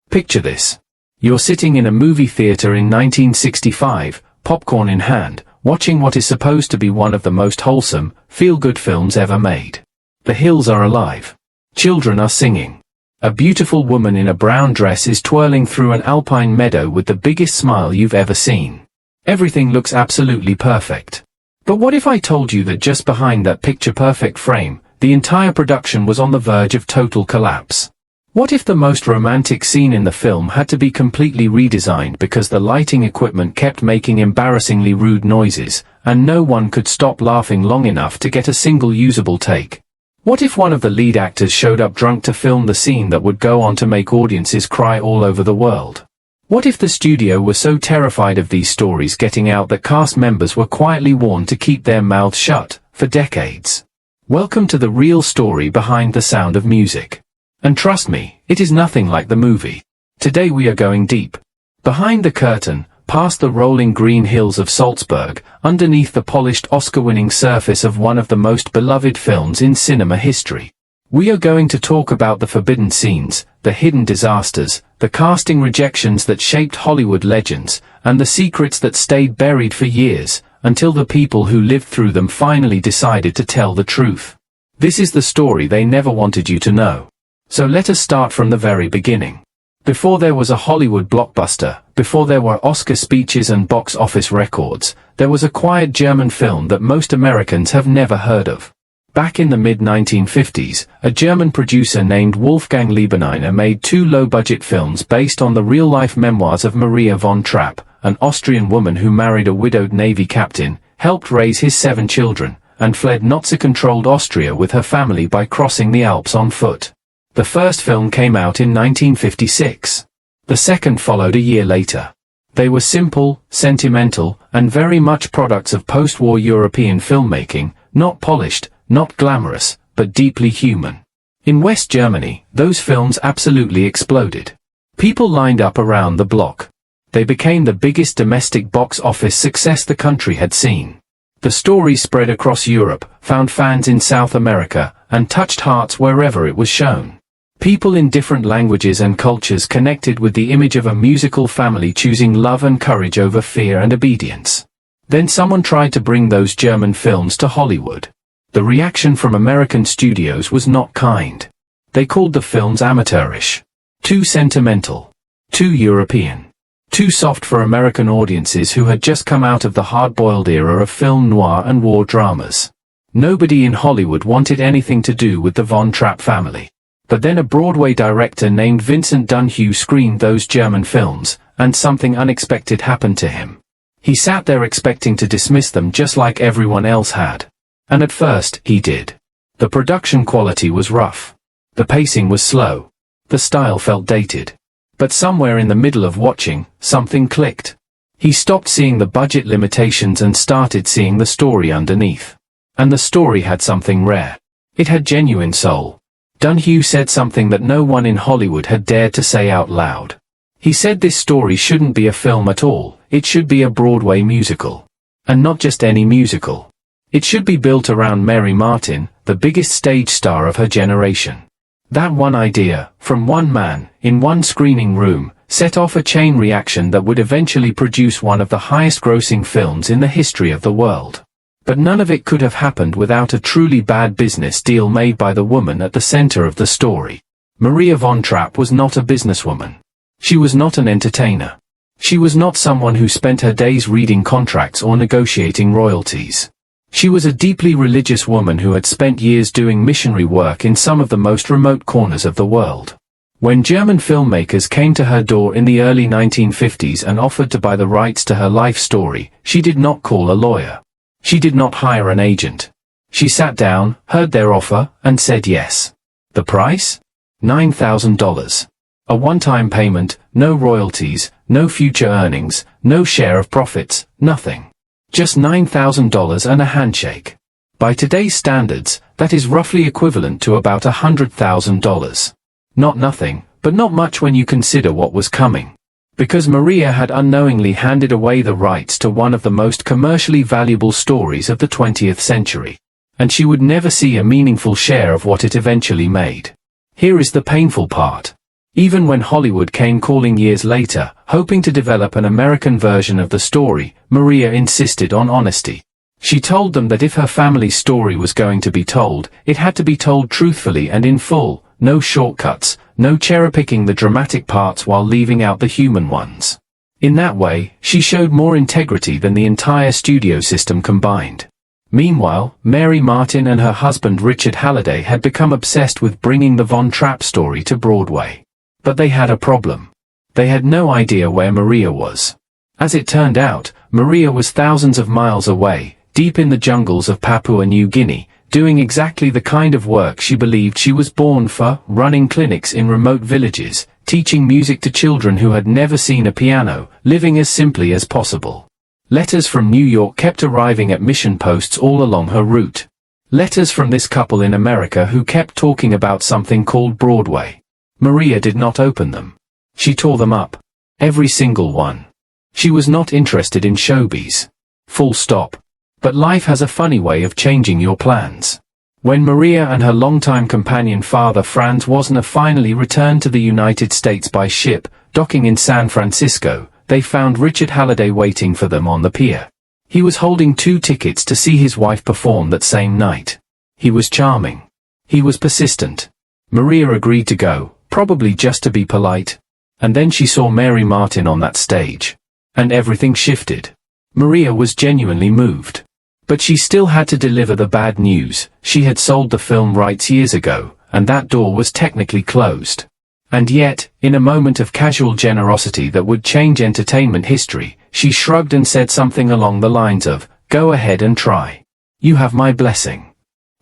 Picture this. You're sitting in a movie theater in 1965, popcorn in hand, watching what is supposed to be one of the most wholesome, feel-good films ever made. The hills are alive. Children are singing. A beautiful woman in a brown dress is twirling through an alpine meadow with the biggest smile you've ever seen. Everything looks absolutely perfect. But what if I told you that just behind that picture-perfect frame, the entire production was on the verge of total collapse? What if the most romantic scene in the film had to be completely redesigned because the lighting equipment kept making embarrassingly rude noises, and no one could stop laughing long enough to get a single usable take? What if one of the lead actors showed up drunk to film the scene that would go on to make audiences cry all over the world? What if the studio were so terrified of these stories getting out that cast members were quietly warned to keep their mouths shut for decades? Welcome to the real story behind The Sound of Music. And trust me, it is nothing like the movie. Today we are going deep. Behind the curtain, past the rolling green hills of Salzburg, underneath the polished Oscar-winning surface of one of the most beloved films in cinema history. We are going to talk about the forbidden scenes, the hidden disasters, the casting rejections that shaped Hollywood legends, and the secrets that stayed buried for years, until the people who lived through them finally decided to tell the truth. This is the story they never wanted you to know. So let us start from the very beginning. Before there was a Hollywood blockbuster, before there were Oscar speeches and box office records, there was a quiet German film that most Americans have never heard of. Back in the mid-1950s, a German producer named Wolfgang Liebeneiner made two low-budget films based on the real-life memoirs of Maria von Trapp, an Austrian woman who married a widowed Navy captain, helped raise his 7 children, and fled Nazi-controlled Austria with her family by crossing the Alps on foot. The first film came out in 1956. The second followed a year later. They were simple, sentimental, and very much products of post-war European filmmaking, not polished, not glamorous, but deeply human. In West Germany, those films absolutely exploded. People lined up around the block. They became the biggest domestic box office success the country had seen. The story spread across Europe, found fans in South America, and touched hearts wherever it was shown. People in different languages and cultures connected with the image of a musical family choosing love and courage over fear and obedience. Then someone tried to bring those German films to Hollywood. The reaction from American studios was not kind. They called the films amateurish. Too sentimental. Too European. Too soft for American audiences who had just come out of the hard-boiled era of film noir and war dramas. Nobody in Hollywood wanted anything to do with the Von Trapp family. But then a Broadway director named Vincent Dunhue screened those German films, and something unexpected happened to him. He sat there expecting to dismiss them just like everyone else had. And at first, he did. The production quality was rough. The pacing was slow. The style felt dated. But somewhere in the middle of watching, something clicked. He stopped seeing the budget limitations and started seeing the story underneath. And the story had something rare. It had genuine soul. Dunhue said something that no one in Hollywood had dared to say out loud. He said this story shouldn't be a film at all, it should be a Broadway musical. And not just any musical. It should be built around Mary Martin, the biggest stage star of her generation. That one idea, from one man, in one screening room, set off a chain reaction that would eventually produce one of the highest-grossing films in the history of the world. But none of it could have happened without a truly bad business deal made by the woman at the center of the story. Maria von Trapp was not a businesswoman. She was not an entertainer. She was not someone who spent her days reading contracts or negotiating royalties. She was a deeply religious woman who had spent years doing missionary work in some of the most remote corners of the world. When German filmmakers came to her door in the early 1950s and offered to buy the rights to her life story, she did not call a lawyer. She did not hire an agent. She sat down, heard their offer, and said yes. The price? $9,000. A one-time payment, no royalties, no future earnings, no share of profits, nothing. Just $9,000 and a handshake. By today's standards, that is roughly equivalent to about $100,000. Not nothing, but not much when you consider what was coming. Because Maria had unknowingly handed away the rights to one of the most commercially valuable stories of the 20th century. And she would never see a meaningful share of what it eventually made. Here is the painful part. Even when Hollywood came calling years later, hoping to develop an American version of the story, Maria insisted on honesty. She told them that if her family's story was going to be told, it had to be told truthfully and in full, no shortcuts, no cherry-picking the dramatic parts while leaving out the human ones. In that way, she showed more integrity than the entire studio system combined. Meanwhile, Mary Martin and her husband Richard Halliday had become obsessed with bringing the Von Trapp story to Broadway. But they had a problem. They had no idea where Maria was. As it turned out, Maria was thousands of miles away, deep in the jungles of Papua New Guinea, doing exactly the kind of work she believed she was born for, running clinics in remote villages, teaching music to children who had never seen a piano, living as simply as possible. Letters from New York kept arriving at mission posts all along her route. Letters from this couple in America who kept talking about something called Broadway. Maria did not open them. She tore them up. Every single one. She was not interested in showbiz. Full stop. But life has a funny way of changing your plans. When Maria and her longtime companion Father Franz Wasner finally returned to the United States by ship, docking in San Francisco, they found Richard Halliday waiting for them on the pier. He was holding 2 tickets to see his wife perform that same night. He was charming. He was persistent. Maria agreed to go, probably just to be polite. And then she saw Mary Martin on that stage. And everything shifted. Maria was genuinely moved. But she still had to deliver the bad news. She had sold the film rights years ago, and that door was technically closed. And yet, in a moment of casual generosity that would change entertainment history, she shrugged and said something along the lines of, "Go ahead and try. You have my blessing."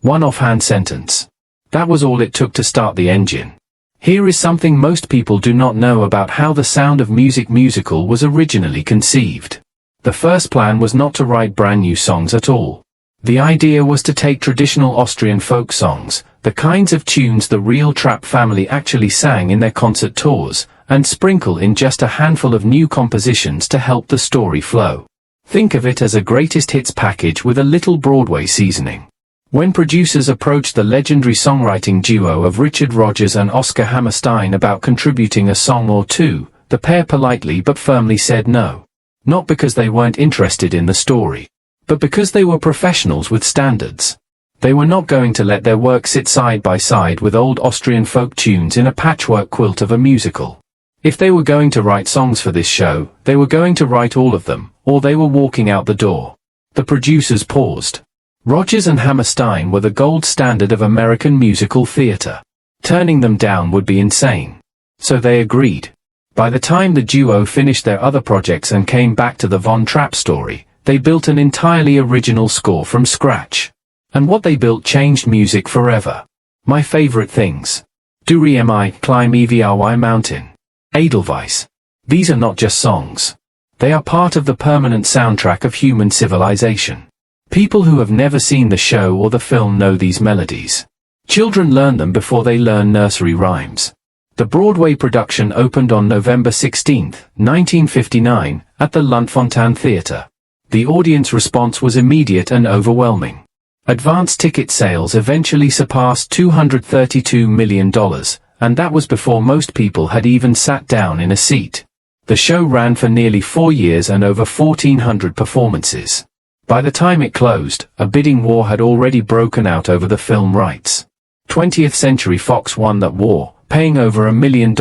One offhand sentence. That was all it took to start the engine. Here is something most people do not know about how the Sound of Music musical was originally conceived. The first plan was not to write brand new songs at all. The idea was to take traditional Austrian folk songs, the kinds of tunes the real Trapp family actually sang in their concert tours, and sprinkle in just a handful of new compositions to help the story flow. Think of it as a greatest hits package with a little Broadway seasoning. When producers approached the legendary songwriting duo of Richard Rodgers and Oscar Hammerstein about contributing a song or two, the pair politely but firmly said no. Not because they weren't interested in the story, but because they were professionals with standards. They were not going to let their work sit side by side with old Austrian folk tunes in a patchwork quilt of a musical. If they were going to write songs for this show, they were going to write all of them, or they were walking out the door. The producers paused. Rodgers and Hammerstein were the gold standard of American musical theater. Turning them down would be insane. So they agreed. By the time the duo finished their other projects and came back to the Von Trapp story, they built an entirely original score from scratch. And what they built changed music forever. My favorite things. Du Remi, Climb Evry Mountain. Edelweiss. These are not just songs. They are part of the permanent soundtrack of human civilization. People who have never seen the show or the film know these melodies. Children learn them before they learn nursery rhymes. The Broadway production opened on November 16, 1959, at the Luntfontein Theatre. The audience response was immediate and overwhelming. Advance ticket sales eventually surpassed $232 million, and that was before most people had even sat down in a seat. The show ran for nearly 4 years and over 1,400 performances. By the time it closed, a bidding war had already broken out over the film rights. 20th Century Fox won that war, paying over $1 million,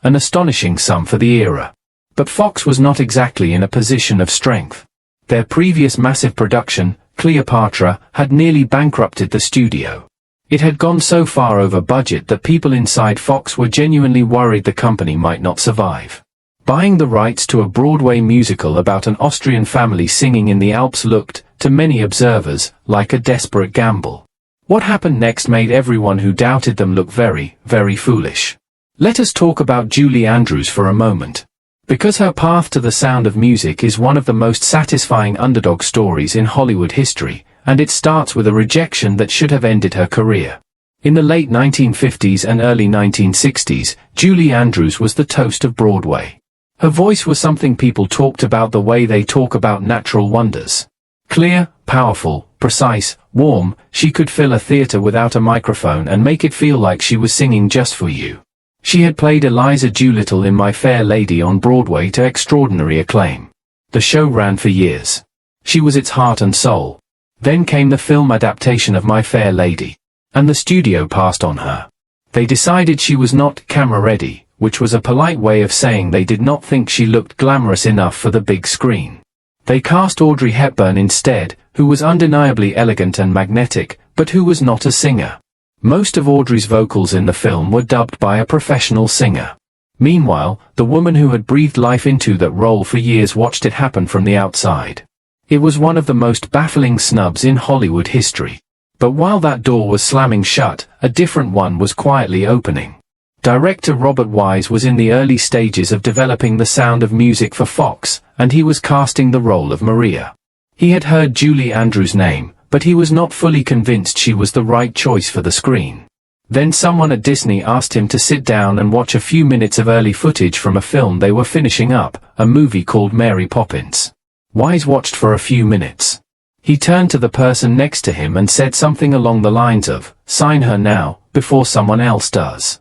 an astonishing sum for the era. But Fox was not exactly in a position of strength. Their previous massive production, Cleopatra, had nearly bankrupted the studio. It had gone so far over budget that people inside Fox were genuinely worried the company might not survive. Buying the rights to a Broadway musical about an Austrian family singing in the Alps looked, to many observers, like a desperate gamble. What happened next made everyone who doubted them look very, very foolish. Let us talk about Julie Andrews for a moment. Because her path to the Sound of Music is one of the most satisfying underdog stories in Hollywood history, and it starts with a rejection that should have ended her career. In the late 1950s and early 1960s, Julie Andrews was the toast of Broadway. Her voice was something people talked about the way they talk about natural wonders. Clear, powerful, precise, warm, she could fill a theater without a microphone and make it feel like she was singing just for you. She had played Eliza Doolittle in My Fair Lady on Broadway to extraordinary acclaim. The show ran for years. She was its heart and soul. Then came the film adaptation of My Fair Lady, and the studio passed on her. They decided she was not camera ready, which was a polite way of saying they did not think she looked glamorous enough for the big screen. They cast Audrey Hepburn instead, who was undeniably elegant and magnetic, but who was not a singer. Most of Audrey's vocals in the film were dubbed by a professional singer. Meanwhile, the woman who had breathed life into that role for years watched it happen from the outside. It was one of the most baffling snubs in Hollywood history. But while that door was slamming shut, a different one was quietly opening. Director Robert Wise was in the early stages of developing The Sound of Music for Fox, and he was casting the role of Maria. He had heard Julie Andrews' name, but he was not fully convinced she was the right choice for the screen. Then someone at Disney asked him to sit down and watch a few minutes of early footage from a film they were finishing up, a movie called Mary Poppins. Wise watched for a few minutes. He turned to the person next to him and said something along the lines of, "Sign her now, before someone else does."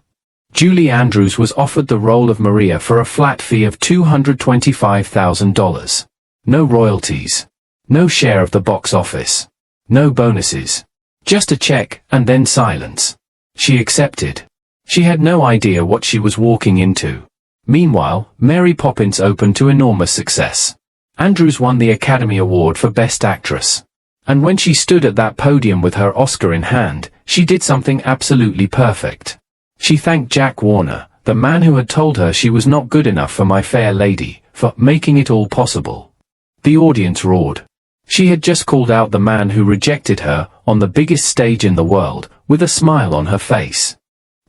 Julie Andrews was offered the role of Maria for a flat fee of $225,000. No royalties. No share of the box office. No bonuses. Just a check, and then silence. She accepted. She had no idea what she was walking into. Meanwhile, Mary Poppins opened to enormous success. Andrews won the Academy Award for Best Actress. And when she stood at that podium with her Oscar in hand, she did something absolutely perfect. She thanked Jack Warner, the man who had told her she was not good enough for My Fair Lady, for making it all possible. The audience roared. She had just called out the man who rejected her, on the biggest stage in the world, with a smile on her face.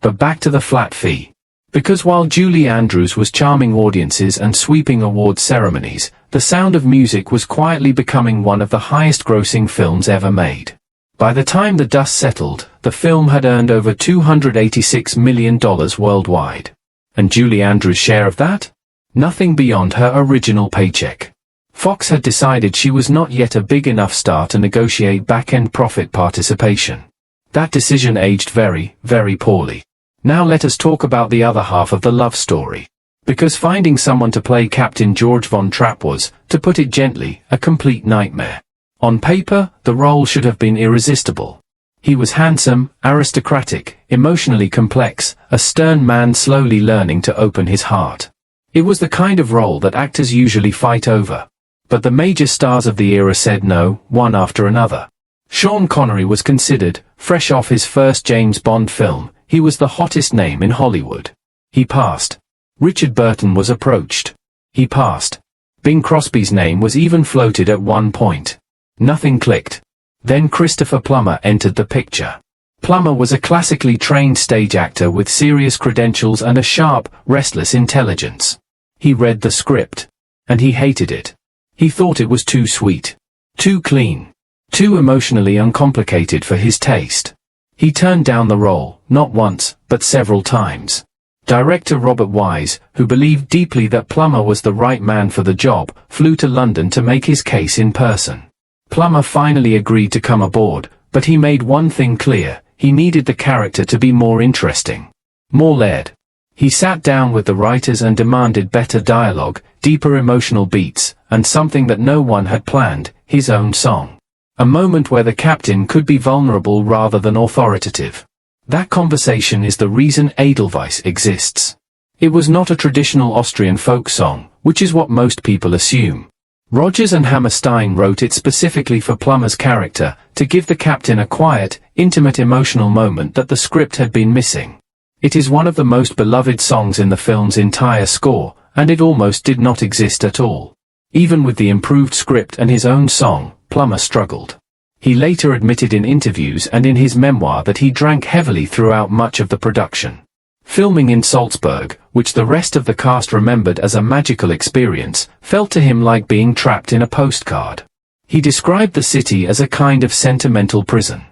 But back to the flat fee. Because while Julie Andrews was charming audiences and sweeping award ceremonies, The Sound of Music was quietly becoming one of the highest-grossing films ever made. By the time the dust settled, the film had earned over $286 million worldwide. And Julie Andrews' share of that? Nothing beyond her original paycheck. Fox had decided she was not yet a big enough star to negotiate back-end profit participation. That decision aged very, very poorly. Now let us talk about the other half of the love story. Because finding someone to play Captain George Von Trapp was, to put it gently, a complete nightmare. On paper, the role should have been irresistible. He was handsome, aristocratic, emotionally complex, a stern man slowly learning to open his heart. It was the kind of role that actors usually fight over. But the major stars of the era said no, one after another. Sean Connery was considered, fresh off his first James Bond film. He was the hottest name in Hollywood. He passed. Richard Burton was approached. He passed. Bing Crosby's name was even floated at one point. Nothing clicked. Then Christopher Plummer entered the picture. Plummer was a classically trained stage actor with serious credentials and a sharp, restless intelligence. He read the script. And he hated it. He thought it was too sweet. Too clean. Too emotionally uncomplicated for his taste. He turned down the role, not once, but several times. Director Robert Wise, who believed deeply that Plummer was the right man for the job, flew to London to make his case in person. Plummer finally agreed to come aboard, but he made one thing clear: he needed the character to be more interesting. More layered. He sat down with the writers and demanded better dialogue, deeper emotional beats, and something that no one had planned: his own song. A moment where the captain could be vulnerable rather than authoritative. That conversation is the reason Edelweiss exists. It was not a traditional Austrian folk song, which is what most people assume. Rodgers and Hammerstein wrote it specifically for Plummer's character, to give the captain a quiet, intimate emotional moment that the script had been missing. It is one of the most beloved songs in the film's entire score, and it almost did not exist at all. Even with the improved script and his own song, Plummer struggled. He later admitted in interviews and in his memoir that he drank heavily throughout much of the production. Filming in Salzburg, which the rest of the cast remembered as a magical experience, felt to him like being trapped in a postcard. He described the city as a kind of sentimental prison.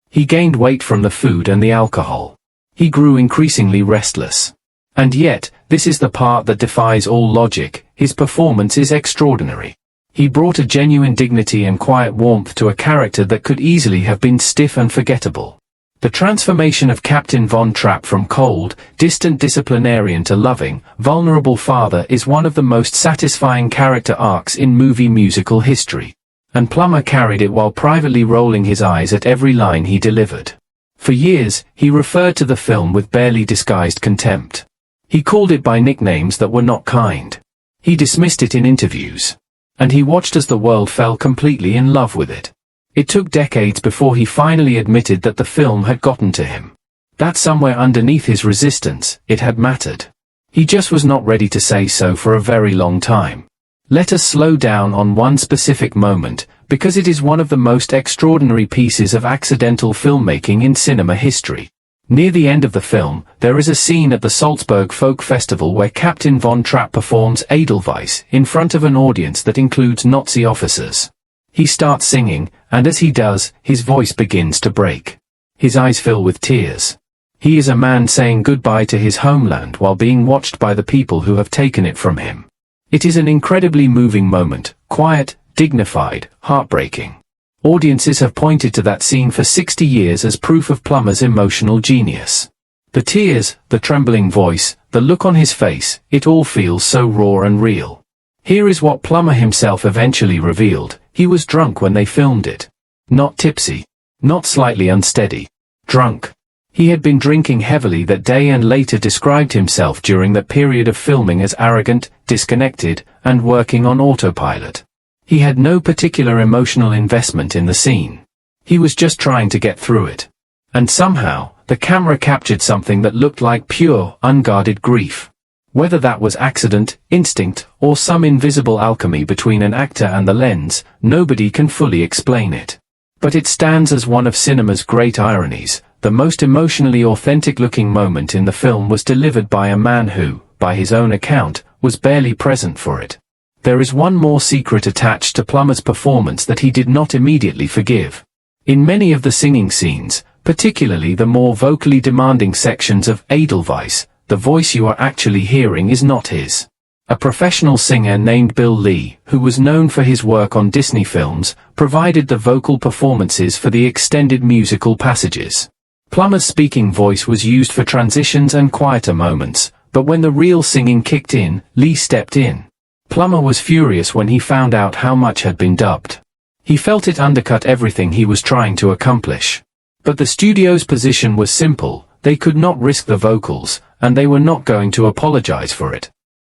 He gained weight from the food and the alcohol. He grew increasingly restless. And yet, this is the part that defies all logic: his performance is extraordinary. He brought a genuine dignity and quiet warmth to a character that could easily have been stiff and forgettable. The transformation of Captain Von Trapp from cold, distant disciplinarian to loving, vulnerable father is one of the most satisfying character arcs in movie musical history. And Plummer carried it while privately rolling his eyes at every line he delivered. For years, he referred to the film with barely disguised contempt. He called it by nicknames that were not kind. He dismissed it in interviews. And he watched as the world fell completely in love with it. It took decades before he finally admitted that the film had gotten to him. That somewhere underneath his resistance, it had mattered. He just was not ready to say so for a very long time. Let us slow down on one specific moment, because it is one of the most extraordinary pieces of accidental filmmaking in cinema history. Near the end of the film, there is a scene at the Salzburg Folk Festival where Captain Von Trapp performs Edelweiss in front of an audience that includes Nazi officers. He starts singing, and as he does, his voice begins to break. His eyes fill with tears. He is a man saying goodbye to his homeland while being watched by the people who have taken it from him. It is an incredibly moving moment, quiet, dignified, heartbreaking. Audiences have pointed to that scene for 60 years as proof of Plummer's emotional genius. The tears, the trembling voice, the look on his face, it all feels so raw and real. Here is what Plummer himself eventually revealed: he was drunk when they filmed it. Not tipsy. Not slightly unsteady. Drunk. He had been drinking heavily that day and later described himself during that period of filming as arrogant, disconnected, and working on autopilot. He had no particular emotional investment in the scene. He was just trying to get through it. And somehow, the camera captured something that looked like pure, unguarded grief. Whether that was accident, instinct, or some invisible alchemy between an actor and the lens, nobody can fully explain it. But it stands as one of cinema's great ironies. The most emotionally authentic-looking moment in the film was delivered by a man who, by his own account, was barely present for it. There is one more secret attached to Plummer's performance that he did not immediately forgive. In many of the singing scenes, particularly the more vocally demanding sections of Edelweiss, the voice you are actually hearing is not his. A professional singer named Bill Lee, who was known for his work on Disney films, provided the vocal performances for the extended musical passages. Plummer's speaking voice was used for transitions and quieter moments, but when the real singing kicked in, Lee stepped in. Plummer was furious when he found out how much had been dubbed. He felt it undercut everything he was trying to accomplish. But the studio's position was simple: they could not risk the vocals, and they were not going to apologize for it.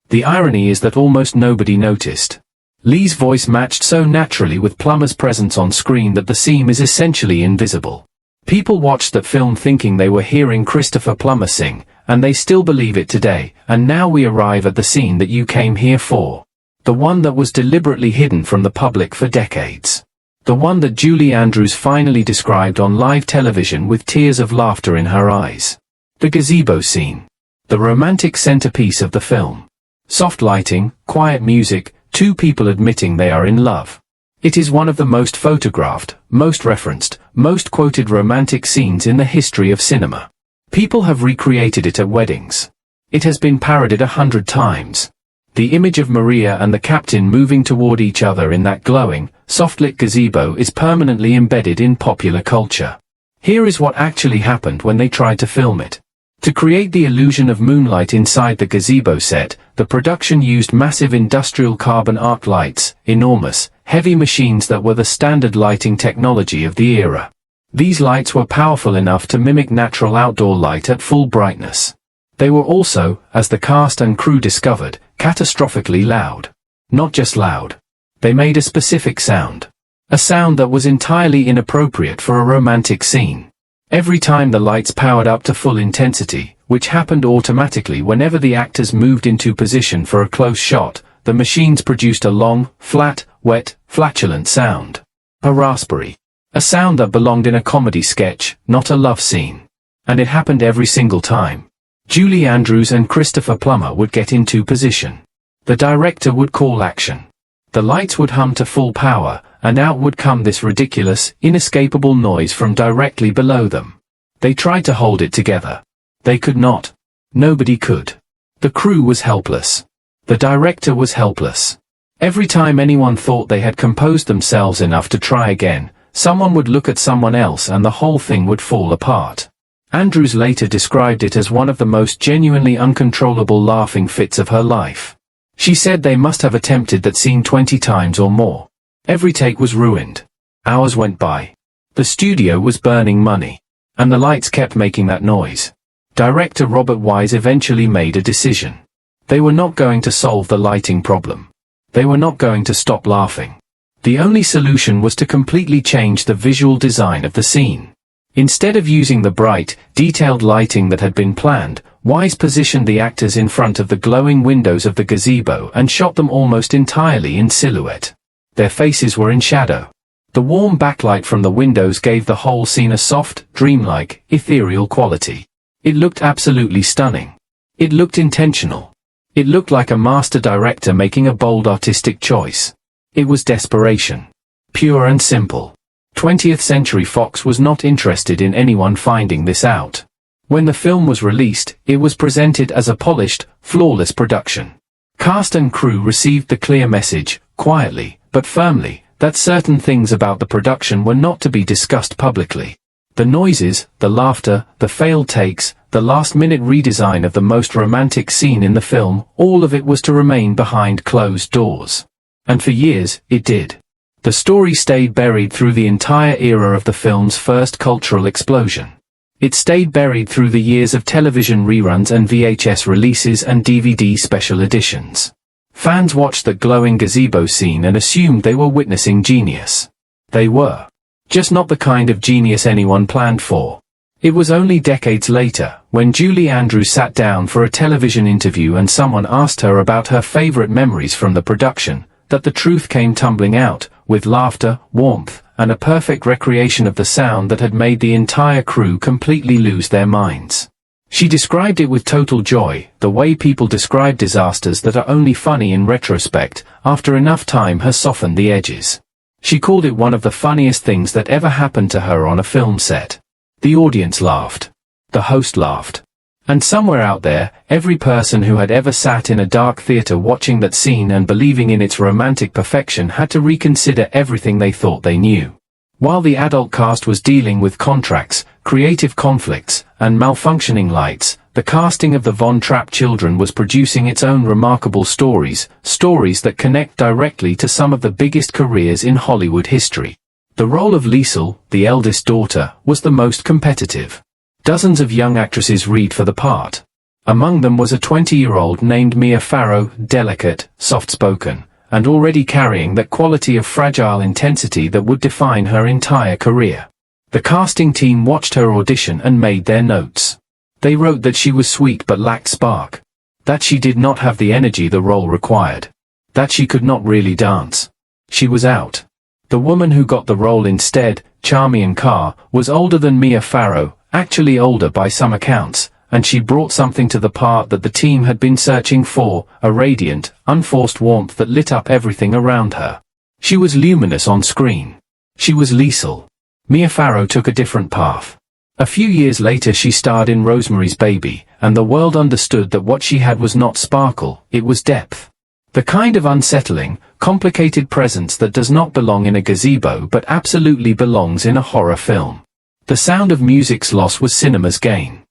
The irony is that almost nobody noticed. Lee's voice matched so naturally with Plummer's presence on screen that the seam is essentially invisible. People watched that film thinking they were hearing Christopher Plummer sing, and they still believe it today. And now we arrive at the scene that you came here for. The one that was deliberately hidden from the public for decades. The one that Julie Andrews finally described on live television with tears of laughter in her eyes. The gazebo scene. The romantic centerpiece of the film. Soft lighting, quiet music, two people admitting they are in love. It is one of the most photographed, most referenced, most quoted romantic scenes in the history of cinema. People have recreated it at weddings. It has been parodied 100 times. The image of Maria and the captain moving toward each other in that glowing, soft-lit gazebo is permanently embedded in popular culture. Here is what actually happened when they tried to film it. To create the illusion of moonlight inside the gazebo set, the production used massive industrial carbon arc lights, enormous, heavy machines that were the standard lighting technology of the era. These lights were powerful enough to mimic natural outdoor light at full brightness. They were also, as the cast and crew discovered, catastrophically loud. Not just loud. They made a specific sound. A sound that was entirely inappropriate for a romantic scene. Every time the lights powered up to full intensity, which happened automatically whenever the actors moved into position for a close shot, the machines produced a long, flat, wet, flatulent sound. A raspberry. A sound that belonged in a comedy sketch, not a love scene. And it happened every single time. Julie Andrews and Christopher Plummer would get into position. The director would call action. The lights would hum to full power, and out would come this ridiculous, inescapable noise from directly below them. They tried to hold it together. They could not. Nobody could. The crew was helpless. The director was helpless. Every time anyone thought they had composed themselves enough to try again, someone would look at someone else and the whole thing would fall apart. Andrews later described it as one of the most genuinely uncontrollable laughing fits of her life. She said they must have attempted that scene 20 times or more. Every take was ruined. Hours went by. The studio was burning money. And the lights kept making that noise. Director Robert Wise eventually made a decision. They were not going to solve the lighting problem. They were not going to stop laughing. The only solution was to completely change the visual design of the scene. Instead of using the bright, detailed lighting that had been planned, Wise positioned the actors in front of the glowing windows of the gazebo and shot them almost entirely in silhouette. Their faces were in shadow. The warm backlight from the windows gave the whole scene a soft, dreamlike, ethereal quality. It looked absolutely stunning. It looked intentional. It looked like a master director making a bold artistic choice. It was desperation. Pure and simple. 20th Century Fox was not interested in anyone finding this out. When the film was released, it was presented as a polished, flawless production. Cast and crew received the clear message, quietly, but firmly, that certain things about the production were not to be discussed publicly. The noises, the laughter, the failed takes, the last-minute redesign of the most romantic scene in the film, all of it was to remain behind closed doors. And for years, it did. The story stayed buried through the entire era of the film's first cultural explosion. It stayed buried through the years of television reruns and VHS releases and DVD special editions. Fans watched the glowing gazebo scene and assumed they were witnessing genius. They were. Just not the kind of genius anyone planned for. It was only decades later, when Julie Andrews sat down for a television interview and someone asked her about her favorite memories from the production, that the truth came tumbling out, with laughter, warmth, and a perfect recreation of the sound that had made the entire crew completely lose their minds. She described it with total joy, the way people describe disasters that are only funny in retrospect, after enough time has softened the edges. She called it one of the funniest things that ever happened to her on a film set. The audience laughed. The host laughed. And somewhere out there, every person who had ever sat in a dark theater watching that scene and believing in its romantic perfection had to reconsider everything they thought they knew. While the adult cast was dealing with contracts, creative conflicts, and malfunctioning lights, the casting of the Von Trapp children was producing its own remarkable stories that connect directly to some of the biggest careers in Hollywood history. The role of Liesl, the eldest daughter, was the most competitive. Dozens of young actresses read for the part. Among them was a 20-year-old named Mia Farrow, delicate, soft-spoken, and already carrying that quality of fragile intensity that would define her entire career. The casting team watched her audition and made their notes. They wrote that she was sweet but lacked spark. That she did not have the energy the role required. That she could not really dance. She was out. The woman who got the role instead, Charmian Carr, was older than Mia Farrow, actually older by some accounts, and she brought something to the part that the team had been searching for, a radiant, unforced warmth that lit up everything around her. She was luminous on screen. She was Liesl. Mia Farrow took a different path. A few years later she starred in Rosemary's Baby, and the world understood that what she had was not sparkle, it was depth. The kind of unsettling, complicated presence that does not belong in a gazebo but absolutely belongs in a horror film. The Sound of Music's loss was cinema's gain.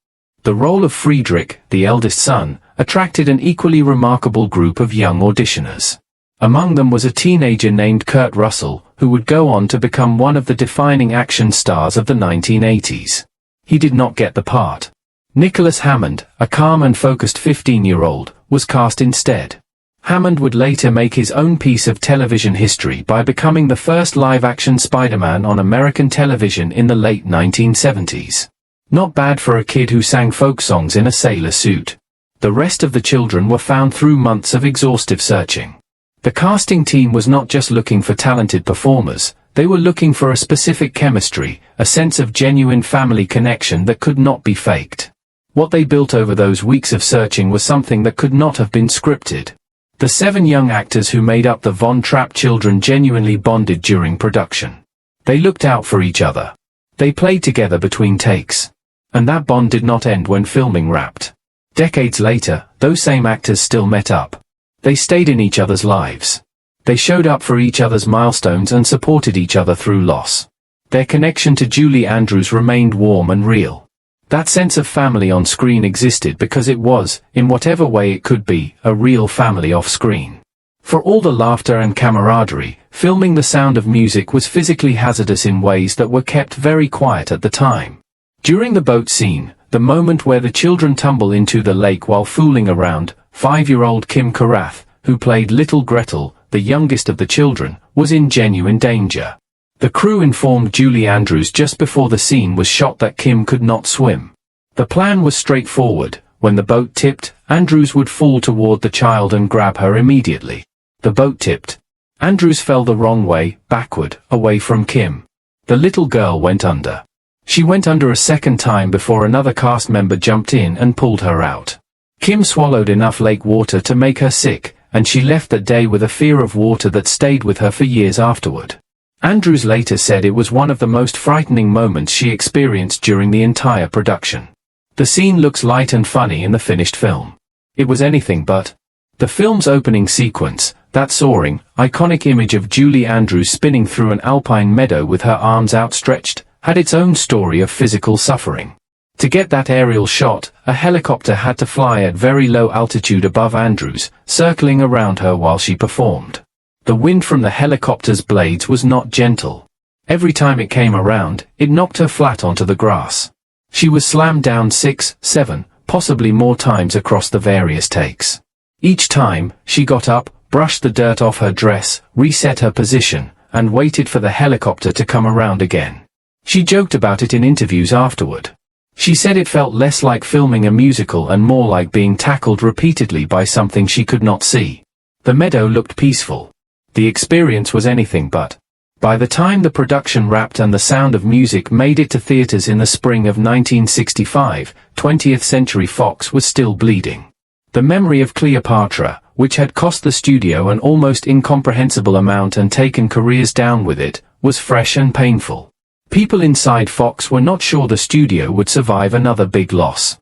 The role of Friedrich, the eldest son, attracted an equally remarkable group of young auditioners. Among them was a teenager named Kurt Russell, who would go on to become one of the defining action stars of the 1980s. He did not get the part. Nicholas Hammond, a calm and focused 15-year-old, was cast instead. Hammond would later make his own piece of television history by becoming the first live-action Spider-Man on American television in the late 1970s. Not bad for a kid who sang folk songs in a sailor suit. The rest of the children were found through months of exhaustive searching. The casting team was not just looking for talented performers, they were looking for a specific chemistry, a sense of genuine family connection that could not be faked. What they built over those weeks of searching was something that could not have been scripted. The 7 young actors who made up the Von Trapp children genuinely bonded during production. They looked out for each other. They played together between takes. And that bond did not end when filming wrapped. Decades later, those same actors still met up. They stayed in each other's lives. They showed up for each other's milestones and supported each other through loss. Their connection to Julie Andrews remained warm and real. That sense of family on screen existed because it was, in whatever way it could be, a real family off screen. For all the laughter and camaraderie, filming The Sound of Music was physically hazardous in ways that were kept very quiet at the time. During the boat scene, the moment where the children tumble into the lake while fooling around, 5-year-old Kim Karath, who played Little Gretel, the youngest of the children, was in genuine danger. The crew informed Julie Andrews just before the scene was shot that Kim could not swim. The plan was straightforward. When the boat tipped, Andrews would fall toward the child and grab her immediately. The boat tipped. Andrews fell the wrong way, backward, away from Kim. The little girl went under. She went under a second time before another cast member jumped in and pulled her out. Kim swallowed enough lake water to make her sick, and she left that day with a fear of water that stayed with her for years afterward. Andrews later said it was one of the most frightening moments she experienced during the entire production. The scene looks light and funny in the finished film. It was anything but. The film's opening sequence, that soaring, iconic image of Julie Andrews spinning through an alpine meadow with her arms outstretched, had its own story of physical suffering. To get that aerial shot, a helicopter had to fly at very low altitude above Andrews, circling around her while she performed. The wind from the helicopter's blades was not gentle. Every time it came around, it knocked her flat onto the grass. She was slammed down 6, 7, possibly more times across the various takes. Each time, she got up, brushed the dirt off her dress, reset her position, and waited for the helicopter to come around again. She joked about it in interviews afterward. She said it felt less like filming a musical and more like being tackled repeatedly by something she could not see. The meadow looked peaceful. The experience was anything but. By the time the production wrapped and The Sound of Music made it to theaters in the spring of 1965, 20th Century Fox was still bleeding. The memory of Cleopatra, which had cost the studio an almost incomprehensible amount and taken careers down with it, was fresh and painful. People inside Fox were not sure the studio would survive another big loss.